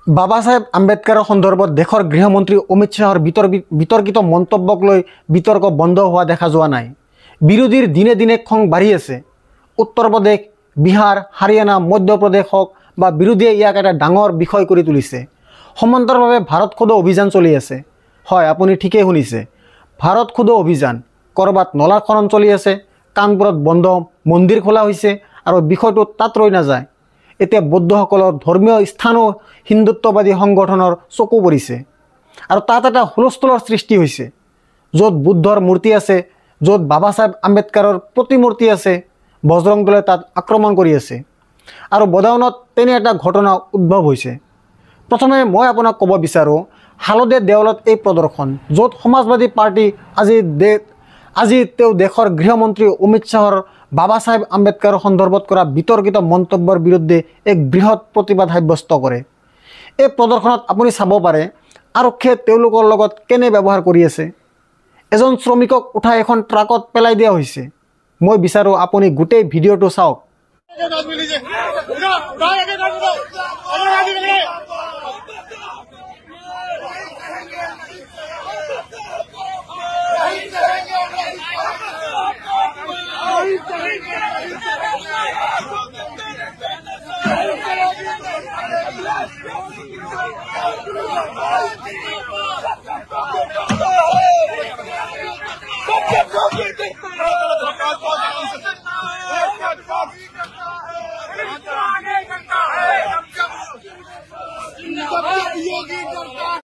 বাবা সাহেব আম্বেদকাৰৰ সন্দৰ্ভত দেশৰ গৃহমন্ত্ৰী অমিত শ্বাহৰ বিতৰ্কিত মন্তব্যক লৈ বিতৰ্ক বন্ধ হোৱা দেখা যোৱা নাই। বিৰোধীৰ দিনে দিনে খং বাঢ়ি আছে। উত্তৰ প্ৰদেশ, বিহাৰ, হাৰিয়ানা, মধ্যপ্ৰদেশ হওক বা বিৰোধীয়ে ইয়াক এটা ডাঙৰ বিষয় কৰি তুলিছে। সমান্তৰালভাৱে ভাৰত খোদো অভিযান চলি আছে। হয়, আপুনি ঠিকেই শুনিছে, ভাৰত খোদো অভিযান। ক'ৰবাত নলা খনন চলি আছে, কানপুৰত বন্ধ মন্দিৰ খোলা হৈছে আৰু বিষয়টো তাত ৰৈ নাযায়। এতিয়া বৌদ্ধসকলৰ ধৰ্মীয় স্থানো হিন্দুত্ববাদী সংগঠনৰ চকু পৰিছে আৰু তাত এটা হুলস্থুলৰ সৃষ্টি হৈছে। য'ত বুদ্ধৰ মূৰ্তি আছে, য'ত বাবা চাহেব আম্বেদকাৰৰ প্ৰতিমূৰ্তি আছে, বজৰং দলে তাত আক্ৰমণ কৰি আছে আৰু বদাউনত তেনে এটা ঘটনা উদ্ভৱ হৈছে। প্ৰথমে মই আপোনাক ক'ব বিচাৰোঁ, হালদে দেৱালত এই প্ৰদৰ্শন, য'ত সমাজবাদী পাৰ্টি আজি তেওঁ দেশৰ গৃহমন্ত্ৰী অমিত শ্বাহৰ বাবা চাহেব আম্বেদকাৰৰ সন্দৰ্ভত কৰা বিতৰ্কিত মন্তব্যৰ বিৰুদ্ধে এক বৃহৎ প্ৰতিবাদ সাব্যস্ত কৰে। এই প্ৰদৰ্শনত আপুনি চাব পাৰে আৰক্ষীয়ে তেওঁলোকৰ লগত কেনে ব্যৱহাৰ কৰি আছে। এজন শ্ৰমিকক উঠাই এখন ট্ৰাকত পেলাই দিয়া হৈছে। মই বিচাৰোঁ আপুনি গোটেই ভিডিঅ'টো চাওক।